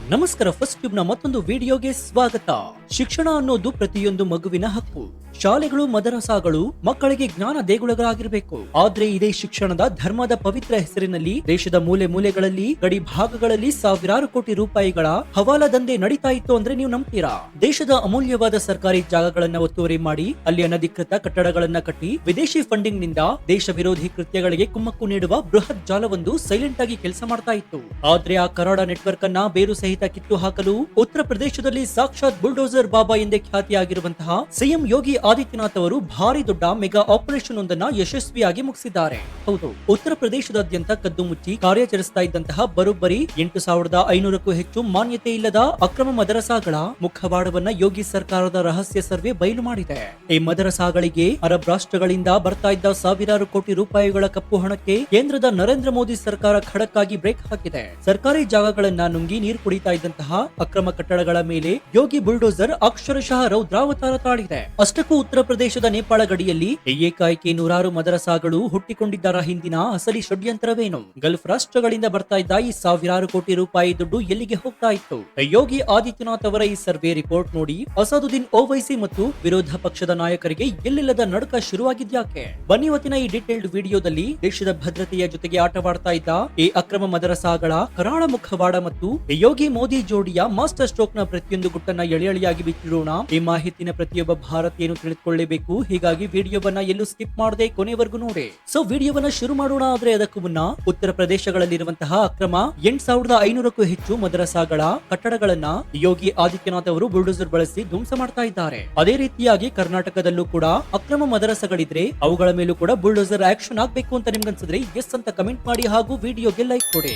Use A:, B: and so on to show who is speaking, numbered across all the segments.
A: ನಮಸ್ಕಾರ. First tube ನ ಮತ್ತೊಂದು ವಿಡಿಯೋಗೆ ಸ್ವಾಗತ. ಶಿಕ್ಷಣ ಅನ್ನೋದು ಪ್ರತಿಯೊಂದು ಮಗುವಿನ ಹಕ್ಕು. ಶಾಲೆಗಳು, ಮದರಸಾಗಳು ಮಕ್ಕಳಿಗೆ ಜ್ಞಾನ ದೇಗುಲಗಳಾಗಿರಬೇಕು. ಆದ್ರೆ ಇದೇ ಶಿಕ್ಷಣದ ಧರ್ಮದ ಪವಿತ್ರ ಹೆಸರಿನಲ್ಲಿ ದೇಶದ ಮೂಲೆ ಮೂಲೆಗಳಲ್ಲಿ, ಗಡಿ ಭಾಗಗಳಲ್ಲಿ ಸಾವಿರಾರು ಕೋಟಿ ರೂಪಾಯಿಗಳ ಹವಾಲಾ ದಂಧೆ ನಡೀತಾ ಇತ್ತು ಅಂದ್ರೆ ನೀವು ನಂಬ್ತೀರಾ? ದೇಶದ ಅಮೂಲ್ಯವಾದ ಸರ್ಕಾರಿ ಜಾಗಗಳನ್ನ ಒತ್ತುವರಿ ಮಾಡಿ ಅಲ್ಲಿ ಅನಧಿಕೃತ ಕಟ್ಟಡಗಳನ್ನ ಕಟ್ಟಿ ವಿದೇಶಿ ಫಂಡಿಂಗ್ ನಿಂದ ದೇಶ ವಿರೋಧಿ ಕೃತ್ಯಗಳಿಗೆ ಕುಮ್ಮಕ್ಕು ನೀಡುವ ಬೃಹತ್ ಜಾಲವೊಂದು ಸೈಲೆಂಟ್ ಆಗಿ ಕೆಲಸ ಮಾಡ್ತಾ ಇತ್ತು. ಆದ್ರೆ ಆ ಕರಾಡ ನೆಟ್ವರ್ಕ್ ಅನ್ನ ಬೇರು ಸಹಿತ ಕಿತ್ತು ಹಾಕಲು ಉತ್ತರ ಪ್ರದೇಶದಲ್ಲಿ ಸಾಕ್ಷಾತ್ ಬುಲ್ಡೋಸರ್ ಬಾಬಾ ಎಂದೇ ಖ್ಯಾತಿಯಾಗಿರುವಂತಹ ಸಿಎಂ ಯೋಗಿ ಆದಿತ್ಯನಾಥ್ ಅವರು ಭಾರಿ ದೊಡ್ಡ ಮೆಗಾ ಆಪರೇಷನ್ ಒಂದನ್ನ ಯಶಸ್ವಿಯಾಗಿ ಮುಗಿಸಿದ್ದಾರೆ. ಹೌದು, ಉತ್ತರ ಪ್ರದೇಶದಾದ್ಯಂತ ಕದ್ದು ಮುಚ್ಚಿ ಕಾರ್ಯಾಚರಿಸ್ತಾ ಇದ್ದಂತಹ ಬರೋಬ್ಬರಿ 8,500ಕ್ಕೂ ಹೆಚ್ಚು ಮಾನ್ಯತೆ ಇಲ್ಲದ ಅಕ್ರಮ ಮದರಸಾಗಳ ಮುಖವಾಡವನ್ನ ಯೋಗಿ ಸರ್ಕಾರದ ರಹಸ್ಯ ಸರ್ವೆ ಬಯಲು ಮಾಡಿದೆ. ಈ ಮದರಸಾಗಳಿಗೆ ಅರಬ್ ರಾಷ್ಟ್ರಗಳಿಂದ ಬರ್ತಾ ಇದ್ದ ಸಾವಿರಾರು ಕೋಟಿ ರೂಪಾಯಿಗಳ ಕಪ್ಪು ಹಣಕ್ಕೆ ಕೇಂದ್ರದ ನರೇಂದ್ರ ಮೋದಿ ಸರ್ಕಾರ ಖಡಕ್ ಆಗಿ ಬ್ರೇಕ್ ಹಾಕಿದೆ. ಸರ್ಕಾರಿ ಜಾಗಗಳನ್ನ ನುಂಗಿ ನೀರು ಕುಡಿತಾ ಇದ್ದಂತಹ ಅಕ್ರಮ ಕಟ್ಟಡಗಳ ಮೇಲೆ ಯೋಗಿ ಬುಲ್ಡೋಸರ್ ಅಕ್ಷರಶಃ ರೌದ್ರಾವತಾರ ತಾಳಿದೆ. ಅಷ್ಟಕ್ಕೂ ಉತ್ತರ ಪ್ರದೇಶದ ನೇಪಾಳ ಗಡಿಯಲ್ಲಿ ಏಕಾಏಕಿ ನೂರಾರು ಮದರಸಾಗಳು ಹುಟ್ಟಿಕೊಂಡಿದ್ದರ ಹಿಂದಿನ ಅಸಲಿ ಷಡ್ಯಂತ್ರವೇನು? ಗಲ್ಫ್ ರಾಷ್ಟ್ರಗಳಿಂದ ಬರ್ತಾ ಇದ್ದ ಈ ಸಾವಿರಾರು ಕೋಟಿ ರೂಪಾಯಿ ದುಡ್ಡು ಎಲ್ಲಿಗೆ ಹೋಗ್ತಾ ಇತ್ತು? ಯೋಗಿ ಆದಿತ್ಯನಾಥ್ ಅವರ ಈ ಸರ್ವೆ ರಿಪೋರ್ಟ್ ನೋಡಿ ಅಸಾದುದ್ದೀನ್ ಓವೈಸಿ ಮತ್ತು ವಿರೋಧ ಪಕ್ಷದ ನಾಯಕರಿಗೆ ಎಲ್ಲಿಲ್ಲದ ನಡುಕ ಶುರುವಾಗಿದ್ಯಾಕೆ? ಬನ್ನಿ ಇವತ್ತಿನ ಈ ಡೀಟೇಲ್ಡ್ ವಿಡಿಯೋದಲ್ಲಿ ದೇಶದ ಭದ್ರತೆಯ ಜೊತೆಗೆ ಆಟವಾಡ್ತಾ ಇದ್ದ ಈ ಅಕ್ರಮ ಮದರಸಾಗಳ ಕರಾಳ ಮುಖವಾಡ ಮತ್ತು ಯೋಗಿ ಮೋದಿ ಜೋಡಿಯ ಮಾಸ್ಟರ್ ಸ್ಟ್ರೋಕ್ ನ ಪ್ರತಿಯೊಂದು ಗುಟ್ಟನ್ನ ಎಳೆಯಾಗಿ ಬಿಚ್ಚಿಡೋಣ. ಈ ಮಾಹಿತಿನ ಪ್ರತಿಯೊಬ್ಬ ಭಾರತೀಯನು ತಿಳಿದುಕೊಳ್ಳಬೇಕು. ಹೀಗಾಗಿ ವಿಡಿಯೋವನ್ನ ಎಲ್ಲೂ ಸ್ಕಿಪ್ ಮಾಡದೆ ಕೊನೆವರೆಗೂ ನೋಡಿ. ಸೊ ವಿಡಿಯೋವನ್ನ ಶುರು ಮಾಡೋಣ. ಆದ್ರೆ ಅದಕ್ಕೂ ಮುನ್ನ ಉತ್ತರ ಪ್ರದೇಶಗಳಲ್ಲಿರುವಂತಹ ಅಕ್ರಮ 8,500ಕ್ಕೂ ಹೆಚ್ಚು ಮದರಸಾಗಳ ಕಟ್ಟಡಗಳನ್ನ ಯೋಗಿ ಆದಿತ್ಯನಾಥ್ ಅವರು ಬುಲ್ಡೋಸರ್ ಬಳಸಿ ಧ್ವಂಸ ಮಾಡ್ತಾ ಇದ್ದಾರೆ. ಅದೇ ರೀತಿಯಾಗಿ ಕರ್ನಾಟಕದಲ್ಲೂ ಕೂಡ ಅಕ್ರಮ ಮದರಸಗಳಿದ್ರೆ ಅವುಗಳ ಮೇಲೂ ಕೂಡ ಬುಲ್ಡೋಸರ್ ಆಕ್ಷನ್ ಆಗ್ಬೇಕು ಅಂತ ನಿಮ್ಗನ್ಸಿದ್ರೆ ಎಸ್ ಅಂತ ಕಮೆಂಟ್ ಮಾಡಿ ಹಾಗೂ ವಿಡಿಯೋಗೆ ಲೈಕ್ ಕೊಡಿ.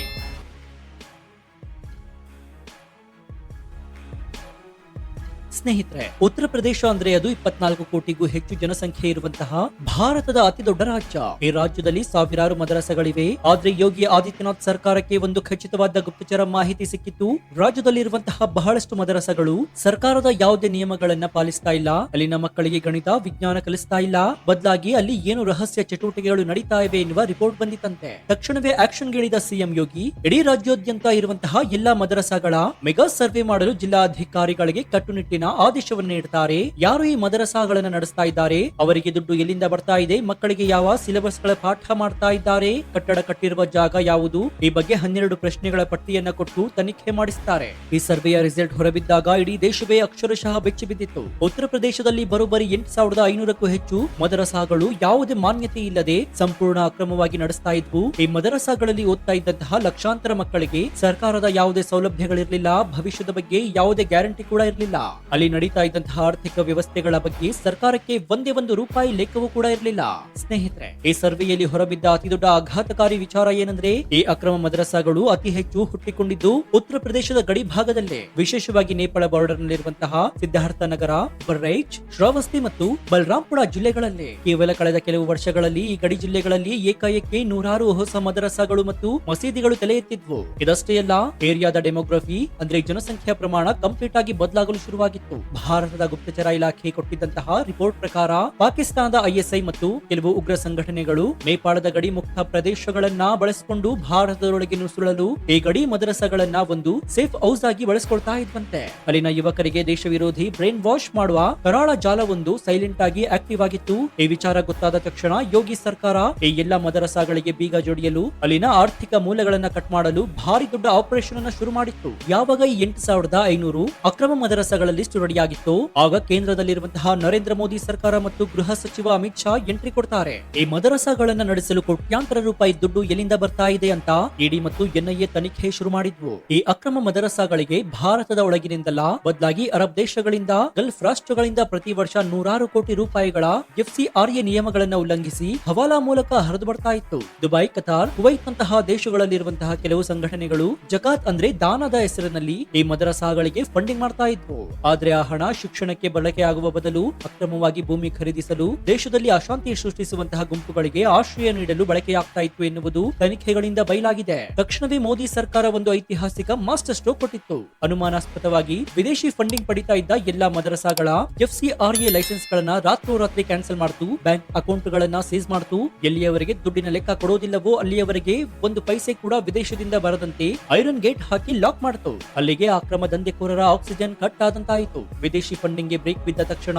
A: ಸ್ನೇಹಿತರೆ, ಉತ್ತರ ಪ್ರದೇಶ ಅಂದ್ರೆ ಅದು 24 ಕೋಟಿಗೂ ಹೆಚ್ಚು ಜನಸಂಖ್ಯೆ ಇರುವಂತಹ ಭಾರತದ ಅತಿ ದೊಡ್ಡ ರಾಜ್ಯ. ಈ ರಾಜ್ಯದಲ್ಲಿ ಸಾವಿರಾರು ಮದರಸಗಳಿವೆ. ಆದ್ರೆ ಯೋಗಿ ಆದಿತ್ಯನಾಥ್ ಸರ್ಕಾರಕ್ಕೆ ಒಂದು ಖಚಿತವಾದ ಗುಪ್ತಚರ ಮಾಹಿತಿ ಸಿಕ್ಕಿತ್ತು. ರಾಜ್ಯದಲ್ಲಿರುವಂತಹ ಬಹಳಷ್ಟು ಮದರಸಗಳು ಸರ್ಕಾರದ ಯಾವುದೇ ನಿಯಮಗಳನ್ನ ಪಾಲಿಸ್ತಾ ಇಲ್ಲ. ಅಲ್ಲಿನ ಮಕ್ಕಳಿಗೆ ಗಣಿತ, ವಿಜ್ಞಾನ ಕಲಿಸ್ತಾ ಇಲ್ಲ. ಬದಲಾಗಿ ಅಲ್ಲಿ ಏನು ರಹಸ್ಯ ಚಟುವಟಿಕೆಗಳು ನಡೀತಾ ಇವೆ ಎನ್ನುವ ರಿಪೋರ್ಟ್ ಬಂದಿತ್ತಂತೆ. ತಕ್ಷಣವೇ ಆಕ್ಷನ್ ಗಿಳಿದ ಸಿಎಂ ಯೋಗಿ ಇಡೀ ರಾಜ್ಯಾದ್ಯಂತ ಇರುವಂತಹ ಎಲ್ಲಾ ಮದರಸಗಳ ಮೆಗಾ ಸರ್ವೆ ಮಾಡಲು ಜಿಲ್ಲಾಧಿಕಾರಿಗಳಿಗೆ ಕಟ್ಟುನಿಟ್ಟಿನ ಆದೇಶವನ್ನು ನೀಡುತ್ತಾರೆ. ಯಾರು ಈ ಮದರಸಾಗಳನ್ನ ನಡೆಸ್ತಾ ಇದ್ದಾರೆ, ಅವರಿಗೆ ದುಡ್ಡು ಎಲ್ಲಿಂದ ಬರ್ತಾ ಇದೆ, ಮಕ್ಕಳಿಗೆ ಯಾವ ಸಿಲೆಬಸ್ ಗಳ ಪಾಠ ಮಾಡ್ತಾ ಇದ್ದಾರೆ, ಕಟ್ಟಡ ಕಟ್ಟಿರುವ ಜಾಗ ಯಾವುದು, ಈ ಬಗ್ಗೆ 12 ಪ್ರಶ್ನೆಗಳ ಪಟ್ಟಿಯನ್ನ ಕೊಟ್ಟು ತನಿಖೆ ಮಾಡಿಸುತ್ತಾರೆ. ಈ ಸರ್ವೆಯ ರಿಸಲ್ಟ್ ಹೊರಬಿದ್ದಾಗ ಇಡೀ ದೇಶವೇ ಅಕ್ಷರಶಃ ಬೆಚ್ಚಿ ಬಿದ್ದಿತ್ತು. ಉತ್ತರ ಪ್ರದೇಶದಲ್ಲಿ ಬರೋಬ್ಬರಿ 8,500ಕ್ಕೂ ಹೆಚ್ಚು ಮದರಸಾಗಳು ಯಾವುದೇ ಮಾನ್ಯತೆ ಇಲ್ಲದೆ ಸಂಪೂರ್ಣ ಅಕ್ರಮವಾಗಿ ನಡೆಸ್ತಾ ಇದ್ವು. ಈ ಮದರಸಾಗಳಲ್ಲಿ ಓದ್ತಾ ಇದ್ದಂತಹ ಲಕ್ಷಾಂತರ ಮಕ್ಕಳಿಗೆ ಸರ್ಕಾರದ ಯಾವುದೇ ಸೌಲಭ್ಯಗಳಿರಲಿಲ್ಲ. ಭವಿಷ್ಯದ ಬಗ್ಗೆ ಯಾವುದೇ ಗ್ಯಾರಂಟಿ ಕೂಡ ಇರಲಿಲ್ಲ. ಅಲ್ಲಿ ನಡೀತಾ ಇದ್ದಂತಹ ಆರ್ಥಿಕ ವ್ಯವಸ್ಥೆಗಳ ಬಗ್ಗೆ ಸರ್ಕಾರಕ್ಕೆ ಒಂದೇ ಒಂದು ರೂಪಾಯಿ ಲೆಕ್ಕವೂ ಕೂಡ ಇರಲಿಲ್ಲ. ಸ್ನೇಹಿತರೆ, ಈ ಸರ್ವೆಯಲ್ಲಿ ಹೊರಬಿದ್ದ ಅತಿ ದೊಡ್ಡ ಆಘಾತಕಾರಿ ವಿಚಾರ ಏನಂದ್ರೆ ಈ ಅಕ್ರಮ ಮದರಸಾಗಳು ಅತಿ ಹೆಚ್ಚು ಹುಟ್ಟಿಕೊಂಡಿದ್ದು ಉತ್ತರ ಪ್ರದೇಶದ ಗಡಿ ಭಾಗದಲ್ಲೇ, ವಿಶೇಷವಾಗಿ ನೇಪಾಳ ಬಾರ್ಡರ್ ನಲ್ಲಿರುವಂತಹ ಸಿದ್ಧಾರ್ಥ ನಗರ, ಬರೈಚ್, ಶ್ರಾವಸ್ತಿ ಮತ್ತು ಬಲರಾಂಪುರ ಜಿಲ್ಲೆಗಳಲ್ಲಿ. ಕೇವಲ ಕಳೆದ ಕೆಲವು ವರ್ಷಗಳಲ್ಲಿ ಈ ಗಡಿ ಜಿಲ್ಲೆಗಳಲ್ಲಿ ಏಕಾಏಕಿ ನೂರಾರು ಹೊಸ ಮದರಸಾಗಳು ಮತ್ತು ಮಸೀದಿಗಳು ತಲೆ ಎತ್ತಿದ್ವು. ಇದಷ್ಟೇ ಅಲ್ಲ, ಏರಿಯಾದ ಡೆಮೋಗ್ರಫಿ ಅಂದ್ರೆ ಜನಸಂಖ್ಯಾ ಪ್ರಮಾಣ ಕಂಪ್ಲೀಟ್ ಆಗಿ ಬದಲಾಗಲು ಶುರುವಾಗಿತ್ತು. ಭಾರತದ ಗುಪ್ತಚರ ಇಲಾಖೆ ಕೊಟ್ಟಿದ್ದಂತಹ ರಿಪೋರ್ಟ್ ಪ್ರಕಾರ ಪಾಕಿಸ್ತಾನದ ಐಎಸ್ಐ ಮತ್ತು ಕೆಲವು ಉಗ್ರ ಸಂಘಟನೆಗಳು ನೇಪಾಳದ ಗಡಿ ಮುಕ್ತ ಪ್ರದೇಶಗಳನ್ನ ಬಳಸಿಕೊಂಡು ಭಾರತದೊಳಗೆ ನುಸುಳಲು ಈ ಗಡಿ ಮದರಸಗಳನ್ನ ಒಂದು ಸೇಫ್ ಹೌಸ್ ಆಗಿ ಬಳಸಿಕೊಳ್ತಾ ಇದ್ವಂತೆ. ಅಲ್ಲಿನ ಯುವಕರಿಗೆ ದೇಶ ವಿರೋಧಿ ಬ್ರೈನ್ ವಾಶ್ ಮಾಡುವ ಕರಾಳ ಜಾಲವೊಂದು ಸೈಲೆಂಟ್ ಆಗಿ ಆಕ್ಟಿವ್ ಆಗಿತ್ತು. ಈ ವಿಚಾರ ಗೊತ್ತಾದ ತಕ್ಷಣ ಯೋಗಿ ಸರ್ಕಾರ ಈ ಎಲ್ಲಾ ಮದರಸಾಗಳಿಗೆ ಬೀಗ ಜೋಡಿಯಲು, ಅಲ್ಲಿನ ಆರ್ಥಿಕ ಮೂಲಗಳನ್ನ ಕಟ್ ಮಾಡಲು ಭಾರಿ ದೊಡ್ಡ ಆಪರೇಷನ್ ಅನ್ನ ಶುರು ಮಾಡಿತ್ತು. ಯಾವಾಗ ಈ 8,500 ಅಕ್ರಮ ಮದರಸಗಳಲ್ಲಿ ರೆಡಿಯಾಗಿತ್ತು, ಆಗ ಕೇಂದ್ರದಲ್ಲಿರುವಂತಹ ನರೇಂದ್ರ ಮೋದಿ ಸರ್ಕಾರ ಮತ್ತು ಗೃಹ ಸಚಿವ ಅಮಿತ್ ಶಾ ಎಂಟ್ರಿ ಕೊಡ್ತಾರೆ. ಈ ಮದರಸಾಗಳನ್ನ ನಡೆಸಲು ಕೋಟ್ಯಾಂತರ ರೂಪಾಯಿ ದುಡ್ಡು ಎಲ್ಲಿಂದ ಬರ್ತಾ ಇದೆ ಅಂತ ಇಡಿ ಮತ್ತು ಎನ್ಐಎ ತನಿಖೆ ಶುರು ಮಾಡಿದ್ವು. ಈ ಅಕ್ರಮ ಮದರಸಾಗಳಿಗೆ ಭಾರತದ ಒಳಗಿನಿಂದಲ್ಲ, ಬದಲಾಗಿ ಅರಬ್ ದೇಶಗಳಿಂದ, ಗಲ್ಫ್ ರಾಷ್ಟ್ರಗಳಿಂದ ಪ್ರತಿ ವರ್ಷ ನೂರಾರು ಕೋಟಿ ರೂಪಾಯಿಗಳ FCRA ನಿಯಮಗಳನ್ನ ಉಲ್ಲಂಘಿಸಿ ಹವಾಲಾ ಮೂಲಕ ಹರಿದು ಬರ್ತಾ ಇತ್ತು. ದುಬೈ, ಕತಾರ್, ಕುವೈತ್ ನಂತಹ ದೇಶಗಳಲ್ಲಿರುವಂತಹ ಕೆಲವು ಸಂಘಟನೆಗಳು ಜಕಾತ್ ಅಂದ್ರೆ ದಾನದ ಹೆಸರಿನಲ್ಲಿ ಈ ಮದರಸಾಗಳಿಗೆ ಫಂಡಿಂಗ್ ಮಾಡ್ತಾ ಇದ್ವು. ಆದ್ರೆ ಆ ಹಣ ಶಿಕ್ಷಣಕ್ಕೆ ಬಳಕೆ ಆಗುವ ಬದಲು ಅಕ್ರಮವಾಗಿ ಭೂಮಿ ಖರೀದಿಸಲು, ದೇಶದಲ್ಲಿ ಅಶಾಂತಿ ಸೃಷ್ಟಿಸುವಂತಹ ಗುಂಪುಗಳಿಗೆ ಆಶ್ರಯ ನೀಡಲು ಬಳಕೆಯಾಗ್ತಾ ಇತ್ತು ಎನ್ನುವುದು ತನಿಖೆಗಳಿಂದ ಬಯಲಾಗಿದೆ. ತಕ್ಷಣವೇ ಮೋದಿ ಸರ್ಕಾರ ಒಂದು ಐತಿಹಾಸಿಕ ಮಾಸ್ಟರ್ ಸ್ಟ್ರೋಕ್ ಕೊಟ್ಟಿತ್ತು. ಅನುಮಾನಾಸ್ಪದವಾಗಿ ವಿದೇಶಿ ಫಂಡಿಂಗ್ ಪಡಿತಾ ಇದ್ದ ಎಲ್ಲಾ ಮದರಸಾಗಳ FCRA ಲೈಸೆನ್ಸ್ ಗಳನ್ನ ರಾತ್ರೋರಾತ್ರಿ ಕ್ಯಾನ್ಸಲ್ ಮಾಡ್ತು, ಬ್ಯಾಂಕ್ ಅಕೌಂಟ್ ಗಳನ್ನ ಸೀಸ್ ಮಾಡ್ತು. ಎಲ್ಲಿಯವರೆಗೆ ದುಡ್ಡಿನ ಲೆಕ್ಕ ಕೊಡೋದಿಲ್ಲವೋ ಅಲ್ಲಿಯವರೆಗೆ ಒಂದು ಪೈಸೆ ಕೂಡ ವಿದೇಶದಿಂದ ಬರದಂತೆ ಐರನ್ ಗೇಟ್ ಹಾಕಿ ಲಾಕ್ ಮಾಡ್ತು. ಅಲ್ಲಿಗೆ ಅಕ್ರಮ ದಂಧೆಕೋರರ ಆಕ್ಸಿಜನ್ ಕಟ್ ಆದಂತಾಯಿತು. ವಿದೇಶಿ ಫಂಡಿಂಗ್ ಗೆ ಬ್ರೇಕ್ ಬಿದ್ದ ತಕ್ಷಣ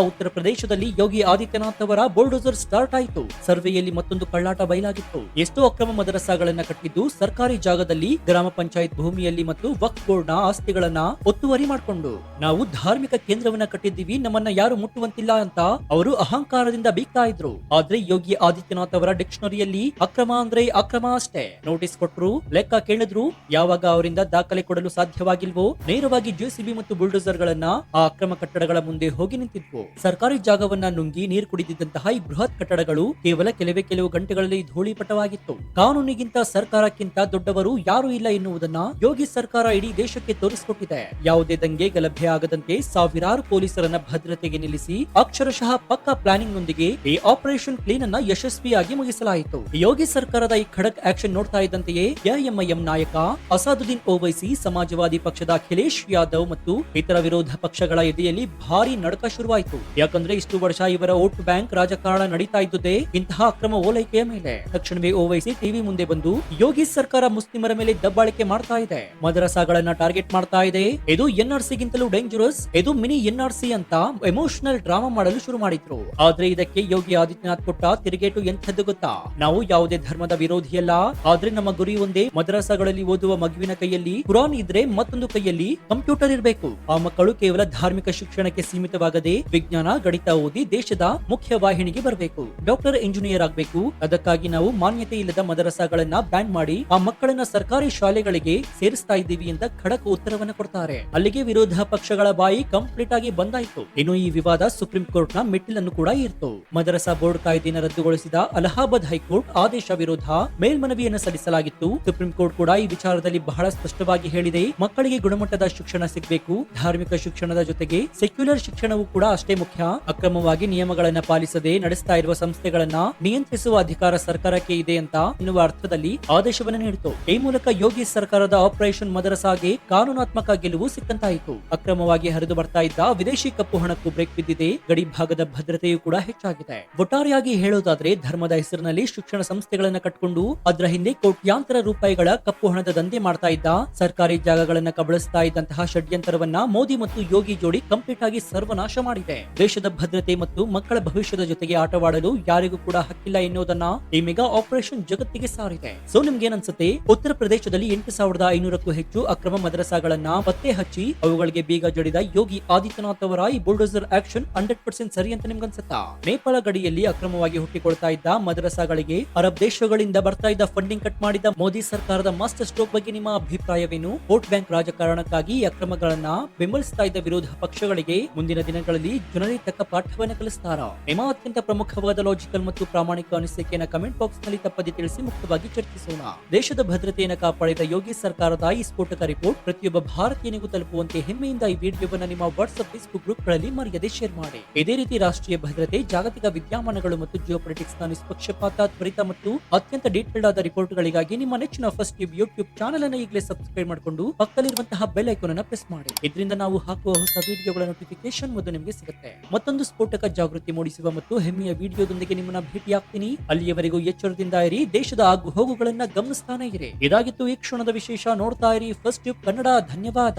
A: ಉತ್ತರ ಪ್ರದೇಶದಲ್ಲಿ ಯೋಗಿ ಆದಿತ್ಯನಾಥ್ ಅವರ ಬುಲ್ಡೋಸರ್ ಸ್ಟಾರ್ಟ್ ಆಯಿತು. ಸರ್ವೆಯಲ್ಲಿ ಮತ್ತೊಂದು ಕಳ್ಳಾಟ ಬಯಲಾಗಿತ್ತು. ಎಷ್ಟೋ ಅಕ್ರಮ ಮದರಸಾಗಳನ್ನ ಕಟ್ಟಿದ್ದು ಸರ್ಕಾರಿ ಜಾಗದಲ್ಲಿ, ಗ್ರಾಮ ಪಂಚಾಯತ್ ಭೂಮಿಯಲ್ಲಿ ಮತ್ತು ವಕ್ಫ್ ಬೋರ್ಡ್ ನ ಆಸ್ತಿಗಳನ್ನ ಒತ್ತುವರಿ ಮಾಡಿಕೊಂಡು. ನಾವು ಧಾರ್ಮಿಕ ಕೇಂದ್ರವನ್ನ ಕಟ್ಟಿದ್ದೀವಿ, ನಮ್ಮನ್ನ ಯಾರು ಮುಟ್ಟುವಂತಿಲ್ಲ ಅಂತ ಅವರು ಅಹಂಕಾರದಿಂದ ಬೀಗ್ತಾ ಇದ್ರು. ಆದ್ರೆ ಯೋಗಿ ಆದಿತ್ಯನಾಥ್ ಅವರ ಡಿಕ್ಷನರಿಯಲ್ಲಿ ಅಕ್ರಮ ಅಂದ್ರೆ ಅಕ್ರಮ ಅಷ್ಟೇ. ನೋಟಿಸ್ ಕೊಟ್ರು, ಲೆಕ್ಕ ಕೇಳಿದ್ರು, ಯಾವಾಗ ಅವರಿಂದ ದಾಖಲೆ ಕೊಡಲು ಸಾಧ್ಯವಾಗಿಲ್ವೋ ನೇರವಾಗಿ JCB ಮತ್ತು ಬುಲ್ಡೋಸರ್ ಗಳನ್ನ ಆ ಅಕ್ರಮ ಕಟ್ಟಡಗಳ ಮುಂದೆ ಹೋಗಿ ನಿಂತಿದ್ವು. ಸರ್ಕಾರಿ ಜಾಗವನ್ನ ನುಂಗಿ ನೀರು ಕುಡಿದಿದ್ದಂತಹ ಈ ಬೃಹತ್ ಕಟ್ಟಡಗಳು ಕೇವಲ ಕೆಲವು ಗಂಟೆಗಳಲ್ಲಿ ಧೂಳಿಪಟವಾಗಿತ್ತು. ಕಾನೂನಿಗಿಂತ ಸರ್ಕಾರಕ್ಕಿಂತ ದೊಡ್ಡವರು ಯಾರು ಇಲ್ಲ ಎನ್ನುವುದನ್ನ ಯೋಗಿ ಸರ್ಕಾರ ಇಡೀ ದೇಶಕ್ಕೆ ತೋರಿಸಿಕೊಟ್ಟಿದೆ. ಯಾವುದೇ ದಂಗೆ ಗಲಭೆ ಆಗದಂತೆ ಸಾವಿರಾರು ಪೊಲೀಸರನ್ನ ಭದ್ರತೆಗೆ ನಿಲ್ಲಿಸಿ ಅಕ್ಷರಶಃ ಪಕ್ಕಾ ಪ್ಲಾನಿಂಗ್ ನೊಂದಿಗೆ ಈ ಆಪರೇಷನ್ ಕ್ಲೀನ್ ಅನ್ನ ಯಶಸ್ವಿಯಾಗಿ ಮುಗಿಸಲಾಯಿತು. ಯೋಗಿ ಸರ್ಕಾರದ ಈ ಖಡಕ್ ಆಕ್ಷನ್ ನೋಡ್ತಾ ಇದ್ದಂತೆಯೇ AMIM ನಾಯಕ ಅಸಾದುದ್ದೀನ್ ಓವೈಸಿ, ಸಮಾಜವಾದಿ ಪಕ್ಷದ ಅಖಿಲೇಶ್ ಯಾದವ್ ಮತ್ತು ಇತರ ವಿರೋಧ ಪಕ್ಷಗಳ ಎದೆಯಲ್ಲಿ ಭಾರಿ ನಡಕ ಶುರುವಾಯಿತು. ಯಾಕಂದ್ರೆ ಇಷ್ಟು ವರ್ಷ ಇವರ ವೋಟ್ ಬ್ಯಾಂಕ್ ರಾಜಕಾರಣ ನಡೀತಾ ಇದ್ದುದೇ ಇಂತಹ ಅಕ್ರಮ ಓಲೈಕೆಯ ಮೇಲೆ. ತಕ್ಷಣವೇ ಓವೈಸಿ ಟಿವಿ ಮುಂದೆ ಬಂದು ಯೋಗಿ ಸರ್ಕಾರ ಮುಸ್ಲಿಮರ ಮೇಲೆ ದಬ್ಬಾಳಿಕೆ ಮಾಡ್ತಾ ಇದೆ, ಮದರಸಾಗಳನ್ನ ಟಾರ್ಗೆಟ್ ಮಾಡ್ತಾ ಇದೆ, ಇದು NRC ಗಿಂತಲೂ ಡೇಂಜರಸ್, ಇದು ಮಿನಿ NRC ಅಂತ ಎಮೋಷನಲ್ ಡ್ರಾಮಾ ಮಾಡಲು ಶುರು ಮಾಡಿದ್ರು. ಆದ್ರೆ ಇದಕ್ಕೆ ಯೋಗಿ ಆದಿತ್ಯನಾಥ್ ಕೊಟ್ಟ ತಿರುಗೇಟು ಎಂಥದ್ದು ಗೊತ್ತಾ? ನಾವು ಯಾವುದೇ ಧರ್ಮದ ವಿರೋಧಿಯಲ್ಲ, ಆದ್ರೆ ನಮ್ಮ ಗುರಿ ಒಂದೇ, ಮದರಸಾಗಳಲ್ಲಿ ಓದುವ ಮಗುವಿನ ಕೈಯಲ್ಲಿ ಕುರಾನ್ ಇದ್ರೆ ಮತ್ತೊಂದು ಕೈಯಲ್ಲಿ ಕಂಪ್ಯೂಟರ್ ಇರಬೇಕು. ಆ ಮಕ್ಕಳು ಕೇವಲ ಧಾರ್ಮಿಕ ಶಿಕ್ಷಣಕ್ಕೆ ಸೀಮಿತವಾಗದೆ ವಿಜ್ಞಾನ, ಗಣಿತ ಓದಿ ದೇಶದ ಮುಖ್ಯ ವಾಹಿನಿಗೆ ಬರಬೇಕು, ಡಾಕ್ಟರ್, ಇಂಜಿನಿಯರ್ ಆಗಬೇಕು. ಅದಕ್ಕಾಗಿ ನಾವು ಮಾನ್ಯತೆ ಇಲ್ಲದ ಮದರಸಾಗಳನ್ನ ಬ್ಯಾನ್ ಮಾಡಿ ಆ ಮಕ್ಕಳನ್ನ ಸರ್ಕಾರಿ ಶಾಲೆಗಳಿಗೆ ಸೇರಿಸ್ತಾ ಇದ್ದೀವಿ ಅಂತ ಖಡಕ್ ಉತ್ತರವನ್ನ ಕೊಡ್ತಾರೆ. ಅಲ್ಲಿಗೆ ವಿರೋಧ ಪಕ್ಷಗಳ ಬಾಯಿ ಕಂಪ್ಲೀಟ್ ಆಗಿ ಬಂದಾಯ್ತು. ಇನ್ನು ಈ ವಿವಾದ ಸುಪ್ರೀಂ ಕೋರ್ಟ್ ನ ಮೆಟ್ಟಿಲನ್ನು ಕೂಡ ಇರ್ತು. ಮದರಸಾ ಬೋರ್ಡ್ ಕಾಯ್ದೆಯನ್ನು ರದ್ದುಗೊಳಿಸಿದ ಅಲಹಾಬಾದ್ ಹೈಕೋರ್ಟ್ ಆದೇಶ ವಿರೋಧ ಮೇಲ್ಮನವಿಯನ್ನು ಸಲ್ಲಿಸಲಾಗಿತ್ತು. ಸುಪ್ರೀಂ ಕೋರ್ಟ್ ಕೂಡ ಈ ವಿಚಾರದಲ್ಲಿ ಬಹಳ ಸ್ಪಷ್ಟವಾಗಿ ಹೇಳಿದೆ, ಮಕ್ಕಳಿಗೆ ಗುಣಮಟ್ಟದ ಶಿಕ್ಷಣ ಸಿಗಬೇಕು, ಧಾರ್ಮಿಕ ಶಿಕ್ಷಣದ ಜೊತೆಗೆ ಸೆಕ್ಯುಲರ್ ಶಿಕ್ಷಣವೂ ಕೂಡ ಅಷ್ಟೇ ಮುಖ್ಯ. ಅಕ್ರಮವಾಗಿ ನಿಯಮಗಳನ್ನ ಪಾಲಿಸದೆ ನಡೆಸ್ತಾ ಇರುವ ಸಂಸ್ಥೆಗಳನ್ನ ನಿಯಂತ್ರಿಸುವ ಅಧಿಕಾರ ಸರ್ಕಾರಕ್ಕೆ ಇದೆ ಅಂತ ಎನ್ನುವ ಅರ್ಥದಲ್ಲಿ ಆದೇಶವನ್ನು ನೀಡಿತು. ಈ ಮೂಲಕ ಯೋಗಿ ಸರ್ಕಾರದ ಆಪರೇಷನ್ ಮದರಸಾಗೆ ಕಾನೂನಾತ್ಮಕ ಗೆಲುವು ಸಿಕ್ಕಂತಾಯಿತು. ಅಕ್ರಮವಾಗಿ ಹರಿದು ಬರ್ತಾ ಇದ್ದ ವಿದೇಶಿ ಕಪ್ಪು ಹಣಕ್ಕೂ ಬ್ರೇಕ್ ಬಿದ್ದಿದೆ. ಗಡಿ ಭಾಗದ ಭದ್ರತೆಯೂ ಕೂಡ ಹೆಚ್ಚಾಗಿದೆ. ಒಟ್ಟಾರೆಯಾಗಿ ಹೇಳೋದಾದ್ರೆ ಧರ್ಮದ ಹೆಸರಿನಲ್ಲಿ ಶಿಕ್ಷಣ ಸಂಸ್ಥೆಗಳನ್ನ ಕಟ್ಕೊಂಡು ಅದರ ಹಿಂದೆ ಕೋಟ್ಯಾಂತರ ರೂಪಾಯಿಗಳ ಕಪ್ಪು ಹಣದ ದಂಧೆ ಮಾಡ್ತಾ ಇದ್ದ, ಸರ್ಕಾರಿ ಜಾಗಗಳನ್ನ ಕಬಳಿಸ್ತಾ ಇದ್ದಂತಹ ಷಡ್ಯಂತರವನ್ನ ಮೋದಿ ಮತ್ತು ಯೋಗಿ ಜೋಡಿ ಕಂಪ್ಲೀಟ್ ಆಗಿ ಸರ್ವನಾಶ ಮಾಡಿದೆ. ದೇಶದ ಭದ್ರತೆ ಮತ್ತು ಮಕ್ಕಳ ಭವಿಷ್ಯದ ಜೊತೆಗೆ ಆಟವಾಡಲು ಯಾರಿಗೂ ಕೂಡ ಹಕ್ಕಿಲ್ಲ ಎನ್ನುವುದನ್ನ ಈ ಮೆಗಾ ಆಪರೇಷನ್ ಜಗತ್ತಿಗೆ ಸಾರಿದೆ. ಸೊ ನಿಮ್ಗೆ ಏನನ್ಸುತ್ತೆ? ಉತ್ತರ ಪ್ರದೇಶದಲ್ಲಿ 8,500ಕ್ಕೂ ಹೆಚ್ಚು ಅಕ್ರಮ ಮದರಸಾಗಳನ್ನ ಪತ್ತೆ ಹಚ್ಚಿ ಅವುಗಳಿಗೆ ಬೀಗ ಜಡಿದ ಯೋಗಿ ಆದಿತ್ಯನಾಥ್ ಅವರ ಈ ಬುಲ್ಡೋಸರ್ ಆಕ್ಷನ್ 100% ಸರಿ ಅಂತ ನಿಮ್ಗನ್ಸುತ್ತಾ? ನೇಪಾಳ ಗಡಿಯಲ್ಲಿ ಅಕ್ರಮವಾಗಿ ಹುಟ್ಟಿಕೊಳ್ತಾ ಇದ್ದ ಮದರಸಾಗಳಿಗೆ ಅರಬ್ ದೇಶಗಳಿಂದ ಬರ್ತಾ ಇದ್ದ ಫಂಡಿಂಗ್ ಕಟ್ ಮಾಡಿದ ಮೋದಿ ಸರ್ಕಾರದ ಮಾಸ್ಟರ್ ಸ್ಟ್ರೋಕ್ ಬಗ್ಗೆ ನಿಮ್ಮ ಅಭಿಪ್ರಾಯವೇನು? ವೋಟ್ ಬ್ಯಾಂಕ್ ರಾಜಕಾರಣಕ್ಕಾಗಿ ಈ ಅಕ್ರಮಗಳನ್ನ ಬೆಂಬಲಿಸ್ತಾ ಇದ್ದ ವಿರೋಧ ಪಕ್ಷಗಳಿಗೆ ಮುಂದಿನ ದಿನಗಳಲ್ಲಿ ಜನರೇ ತಕ್ಕ ಪಾಠವನ್ನ ಕಲಿಸ್ತಾರಾ? ನಿಮ್ಮ ಅತ್ಯಂತ ಪ್ರಮುಖವಾದ ಲಾಜಿಕಲ್ ಮತ್ತು ಪ್ರಾಮಾಣಿಕ ಅನಿಸಿಕೆಯನ್ನು ಕಮೆಂಟ್ ಬಾಕ್ಸ್ ನಲ್ಲಿ ತಪ್ಪದೆ ತಿಳಿಸಿ ಮುಕ್ತವಾಗಿ ಚರ್ಚಿಸೋಣ. ದೇಶದ ಭದ್ರತೆಯನ್ನು ಕಾಪಾಡಿದ ಯೋಗಿ ಸರ್ಕಾರದ ಈ ಸ್ಫೋಟಕ ರಿಪೋರ್ಟ್ ಪ್ರತಿಯೊಬ್ಬ ಭಾರತೀಯನಿಗೂ ತಲುಪುವಂತೆ ಹೆಮ್ಮೆಯಿಂದ ಈ ವಿಡಿಯೋವನ್ನು ನಿಮ್ಮ ವಾಟ್ಸ್ಆಪ್, ಫೇಸ್ಬುಕ್ ಗ್ರೂಪ್ ಗಳಲ್ಲಿ ಮರೆಯದೆ ಶೇರ್ ಮಾಡಿ. ಇದೇ ರೀತಿ ರಾಷ್ಟ್ರೀಯ ಭದ್ರತೆ, ಜಾಗತಿಕ ವಿದ್ಯಮಾನಗಳು ಮತ್ತು ಜಿಯೋಪೊಲಿಟಿಕ್ಸ್ ನ ನಿಷ್ಪಕ್ಷಪಾತ, ತ್ವರಿತ ಮತ್ತು ಅತ್ಯಂತ ಡೀಟೇಲ್ಡ್ ಆದ ರಿಪೋರ್ಟ್ ಗಳಿಗಾಗಿ ನಿಮ್ಮ ನೆಚ್ಚಿನ ಫಸ್ಟ್ ಯೂಟ್ಯೂಬ್ ಚಾನೆಲ್ ಅನ್ನು ಈಗಲೇ ಸಬ್ಸ್ಕ್ರೈಬ್ ಮಾಡಿಕೊಂಡು ಪಕ್ಕದಲ್ಲಿರುವಂತಹ ಬೆಲ್ ಐಕಾನ್ ಅನ್ನು ಪ್ರೆಸ್ ಮಾಡಿ. ಇದರಿಂದ ನಾವು ಹಾಕುವ ಹೊಸ ವಿಡಿಯೋಗಳ ನೋಟಿಫಿಕೇಶನ್ ಮೊದಲು ನಿಮಗೆ ಸಿಗುತ್ತೆ. ಮತ್ತೊಂದು ಸ್ಫೋಟಕ ಜಾಗೃತಿ ಮೂಡಿಸುವ ಮತ್ತು ಹೆಮ್ಮೆಯ ವಿಡಿಯೋದೊಂದಿಗೆ ನಿಮ್ಮನ್ನ ಭೇಟಿಯಾಗ್ತೀನಿ. ಅಲ್ಲಿಯವರೆಗೂ ಎಚ್ಚರದಿಂದ ಇರಿ, ದೇಶದ ಆಗು ಹೋಗುಗಳನ್ನ ಗಮನಿಸ್ತಾನೆ ಇರಿ. ಇದಾಗಿತ್ತು ಈ ಕ್ಷಣದ ವಿಶೇಷ. ನೋಡ್ತಾ ಇರಿ ಫಸ್ಟ್ ಟ್ಯೂಬ್ ಕನ್ನಡ. ಧನ್ಯವಾದ.